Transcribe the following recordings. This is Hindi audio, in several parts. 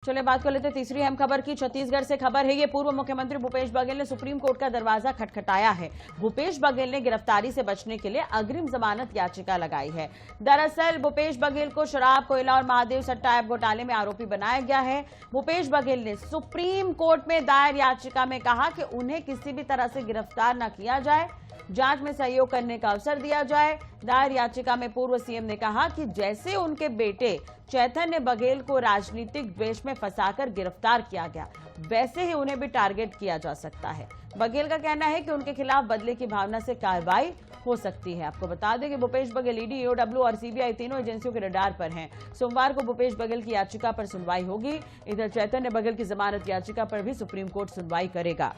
चलिए बात कर लेते हैं तीसरी अहम खबर की। छत्तीसगढ़ से खबर है। ये पूर्व मुख्यमंत्री भूपेश बघेल ने सुप्रीम कोर्ट का दरवाजा खटखटाया है। भूपेश बघेल ने गिरफ्तारी से बचने के लिए अग्रिम जमानत याचिका लगाई है। दरअसल भूपेश बघेल को शराब, कोयला और महादेव सट्टा ऐप घोटाले में आरोपी बनाया गया है। भूपेश बघेल ने सुप्रीम कोर्ट में दायर याचिका में कहा कि उन्हें किसी भी तरह से गिरफ्तार न किया जाए, जांच में सहयोग करने का अवसर दिया जाए। दायर याचिका में पूर्व सीएम ने कहा कि जैसे उनके बेटे चैतन्य बघेल को राजनीतिक द्वेष में फंसाकर गिरफ्तार किया गया, वैसे ही उन्हें भी टारगेट किया जा सकता है। बघेल का कहना है कि उनके खिलाफ बदले की भावना से कार्रवाई हो सकती है। आपको बता दें कि भूपेश बघेल ईडी, ईओडब्ल्यू और सीबीआई तीनों एजेंसियों के रडार पर हैं। सोमवार को भूपेश बघेल की याचिका पर सुनवाई होगी। इधर चैतन्य बघेल की जमानत याचिका पर भी सुप्रीम कोर्ट सुनवाई करेगा।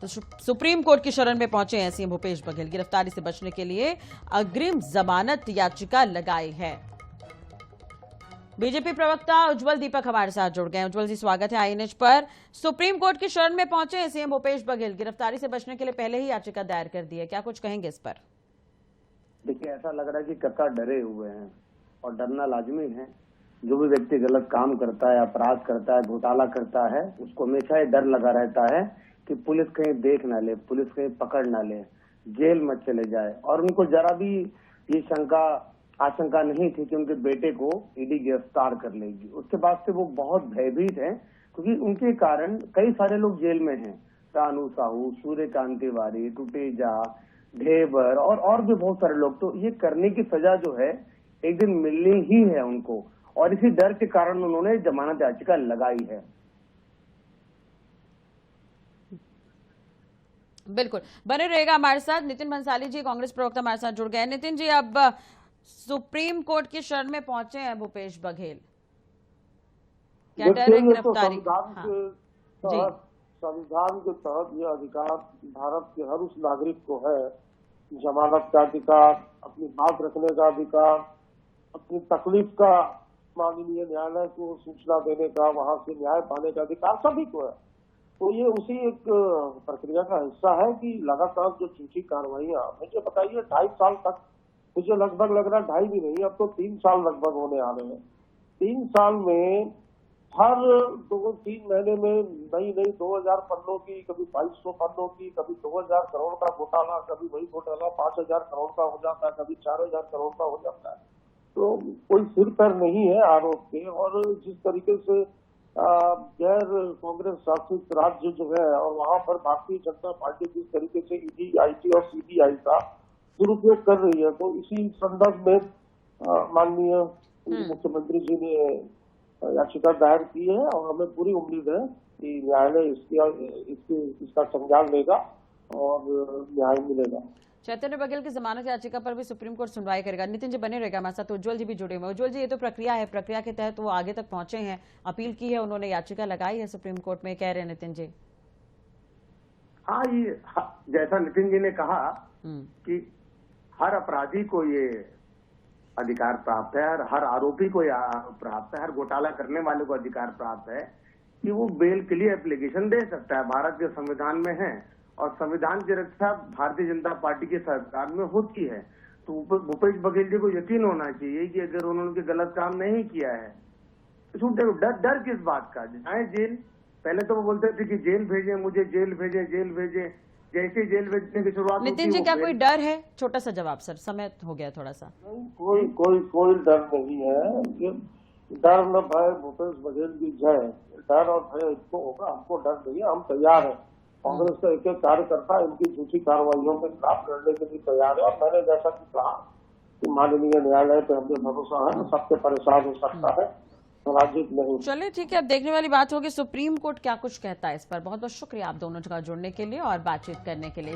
तो सुप्रीम कोर्ट की शरण में पहुंचे हैं सीएम भूपेश बघेल। गिरफ्तारी से बचने के लिए अग्रिम जमानत याचिका लगाई है। बीजेपी प्रवक्ता उज्जवल दीपक हमारे साथ जुड़ गए। उज्जवल जी, स्वागत है आईएनएच पर। सुप्रीम कोर्ट की शरण में पहुंचे हैं सीएम भूपेश बघेल। गिरफ्तारी से बचने के लिए पहले ही याचिका दायर कर दी है, क्या कुछ कहेंगे इस पर? देखिए, ऐसा लग रहा है कि कक्का डरे हुए हैं और डरना लाजमी है। जो भी व्यक्ति गलत काम करता है, अपराध करता है, घोटाला करता है, उसको हमेशा ये डर लगा रहता है कि पुलिस कहीं देख ना ले, पुलिस कहीं पकड़ ना ले, जेल मत चले जाए। और उनको जरा भी ये आशंका नहीं थी कि उनके बेटे को ईडी गिरफ्तार कर लेगी। उसके बाद से वो बहुत भयभीत हैं, क्योंकि उनके कारण कई सारे लोग जेल में हैं। रानू साहू, सूर्यकांत तिवारी, टुटेजा, ढेबर और भी बहुत सारे लोग। तो ये करने की सजा जो है एक दिन मिलनी ही है उनको, और इसी डर के कारण उन्होंने जमानत याचिका लगाई है। बिल्कुल, बने रहेगा हमारे साथ। नितिन भंसाली जी, कांग्रेस प्रवक्ता, हमारे साथ जुड़ गए। नितिन जी, अब सुप्रीम कोर्ट की शरण में पहुंचे हैं भूपेश बघेल, क्या डर है गिरफ्तारी? संविधान के तहत यह अधिकार भारत के हर उस नागरिक को है। जमानत का अधिकार, अपनी बात रखने का अधिकार, अपनी तकलीफ का माननीय न्यायालय को सूचना देने का, वहां से न्याय पाने का अधिकार सभी को है। तो ये उसी एक प्रक्रिया का हिस्सा है कि लगातार जो झूठी कार्रवाइयां, मुझे बताइए 2.5 साल तक, मुझे लगभग लग रहा 2.5 भी नहीं, अब तो 3 साल लगभग होने आ रहे हैं। 3 साल में हर 2-3 महीने में नई 2000 पन्नों की, कभी 2200 पन्नों की, कभी 2000 करोड़ का घोटाला, कभी वही घोटाला 5000 करोड़ का हो जाता है, कभी 4000 करोड़ का हो जाता है। तो कोई सिर पैर नहीं है आरोप के। और जिस तरीके से गैर कांग्रेस शासित राज्य जो है, और वहां पर भारतीय जनता पार्टी जिस तरीके से ईडी, आईटी और सीबीआई का दुरुपयोग कर रही है, तो इसी संदर्भ में माननीय मुख्यमंत्री जी ने याचिका दायर की है। और हमें पूरी उम्मीद है कि न्यायालय इसका संज्ञान लेगा और न्याय मिलेगा। चैतन्य बघेल की जमानत याचिका पर भी सुप्रीम कोर्ट सुनवाई करेगा। नितिन जी, बने रहेगा हमारे साथ। उज्जवल जी भी जुड़े हुए। उज्जवल जी, ये तो प्रक्रिया है, प्रक्रिया के तहत वो आगे तक पहुंचे हैं, अपील की है उन्होंने, याचिका लगाई है सुप्रीम कोर्ट में, कह रहे हैं नितिन जी। हाँ, ये जैसा नितिन जी ने कहा कि हर अपराधी को ये अधिकार प्राप्त है, हर आरोपी को यह प्राप्त है, हर घोटाला करने वाले को अधिकार प्राप्त है कि वो बेल के लिए एप्लीकेशन दे सकता है। भारत के संविधान में है, और संविधान की रक्षा भारतीय जनता पार्टी की सरकार में होती है। तो भूपेश बघेल जी को यकीन होना चाहिए कि अगर उन्होंने गलत काम नहीं किया है तो डर किस बात का? जाए जेल। पहले तो वो बोलते थे कि जेल भेजे, मुझे जेल भेजे, जेल भेजे। जैसे जेल भेजने की शुरुआत नितिन जी, क्या कोई डर है? छोटा सा जवाब सर, समय हो गया थोड़ा सा। कोई डर नहीं है। डर न भय भूपेश बघेल की जय। डर और भय इसको होगा, हमको डर नहीं है। हम तैयार है। कांग्रेस का एक कार्यकर्ता इनकी झूठी कार्रवाइयों के खिलाफ लड़ने के लिए तैयार है। और मैंने जैसा कि कहा कि माननीय न्यायालय पे हमें भरोसा है, सबसे परेशान हो सकता है, पराजित नहीं। चलिए ठीक है, अब देखने वाली बात होगी सुप्रीम कोर्ट क्या कुछ कहता है इस पर। बहुत बहुत शुक्रिया आप दोनों का जुड़ने के लिए और बातचीत करने के लिए।